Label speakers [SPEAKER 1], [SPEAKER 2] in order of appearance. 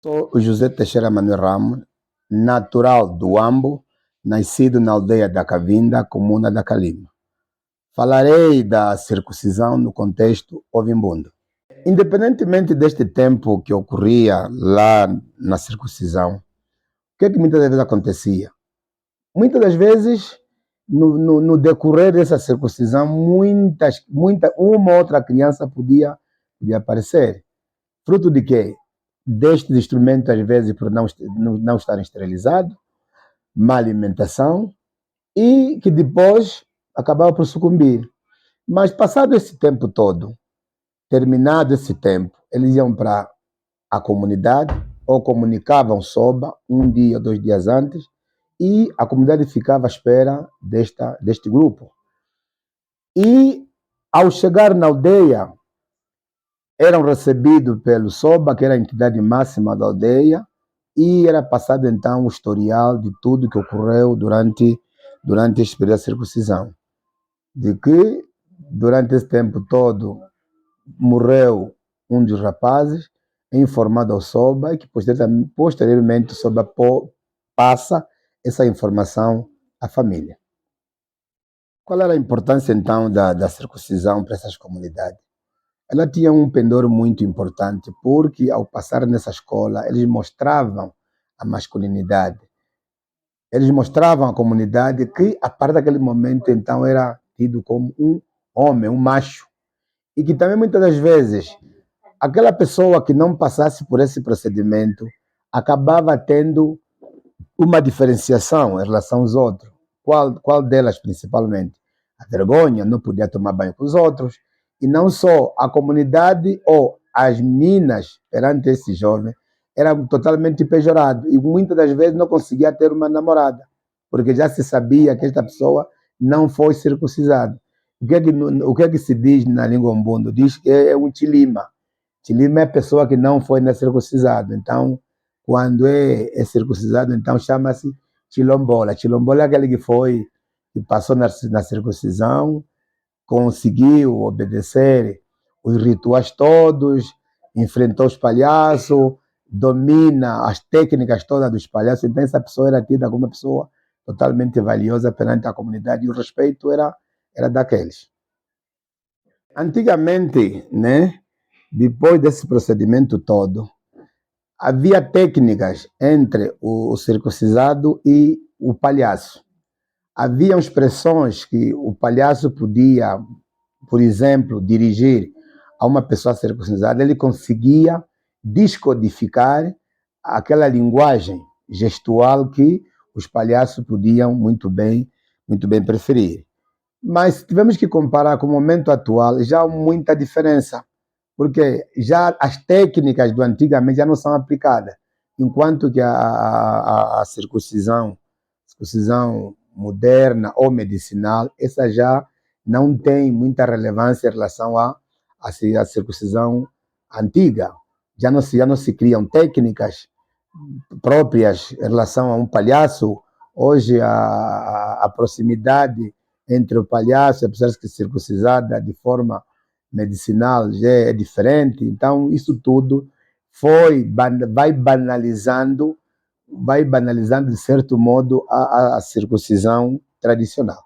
[SPEAKER 1] Sou o José Teixeira Manuel Ramos, natural do Ambo, nascido na aldeia da Cavinda, comuna da Calima. Falarei da circuncisão no contexto ovimbundo. Independentemente deste tempo que ocorria lá na circuncisão, o que é que muitas vezes acontecia? Muitas das vezes, no decorrer dessa circuncisão, uma outra criança podia aparecer. Fruto de quê? Destes instrumentos, às vezes, por não estarem esterilizados, má alimentação, e que depois acabava por sucumbir. Mas passado esse tempo todo, terminado esse tempo, eles iam para a comunidade ou comunicavam SOBA um dia ou 2 dias antes, e a comunidade ficava à espera deste grupo. E ao chegar na aldeia, eram recebidos pelo SOBA, que era a entidade máxima da aldeia, e era passado então o historial de tudo que ocorreu durante este período da circuncisão. De que, durante esse tempo todo, morreu um dos rapazes, informado ao SOBA, e que posteriormente o SOBA passa essa informação à família. Qual era a importância então da circuncisão para essas comunidades? Ela tinha um pendor muito importante, porque ao passar nessa escola, eles mostravam a masculinidade. Eles mostravam à comunidade que, a partir daquele momento, então, era tido como um homem, um macho. E que também, muitas das vezes, aquela pessoa que não passasse por esse procedimento acabava tendo uma diferenciação em relação aos outros. Qual delas, principalmente? A vergonha, não podia tomar banho com os outros. E não só a comunidade ou as meninas perante esse jovem eram totalmente pejorados, e muitas das vezes não conseguia ter uma namorada, porque já se sabia que esta pessoa não foi circuncisada. O que é que se diz na língua umbundo? Diz que é um chilima. Chilima é a pessoa que não foi circuncisada. Então, quando é circuncisado, então chama-se chilombola. Chilombola é aquele que passou na circuncisão, conseguiu obedecer os rituais todos, enfrentou os palhaços, domina as técnicas todas dos palhaços. Então essa pessoa era tida como uma pessoa totalmente valiosa perante a comunidade, e o respeito era daqueles. Antigamente, né, depois desse procedimento todo, havia técnicas entre o circuncisado e o palhaço. Haviam expressões que o palhaço podia, por exemplo, dirigir a uma pessoa circuncisada. Ele conseguia descodificar aquela linguagem gestual que os palhaços podiam muito bem preferir. Mas se tivermos que comparar com o momento atual, já há muita diferença, porque já as técnicas do antigamente já não são aplicadas, enquanto que a circuncisão moderna ou medicinal, essa já não tem muita relevância em relação à circuncisão antiga. Já não se criam técnicas próprias em relação a um palhaço. Hoje a proximidade entre o palhaço e a pessoa que é circuncisada de forma medicinal já é diferente. Então isso tudo vai banalizando de certo modo a circuncisão tradicional.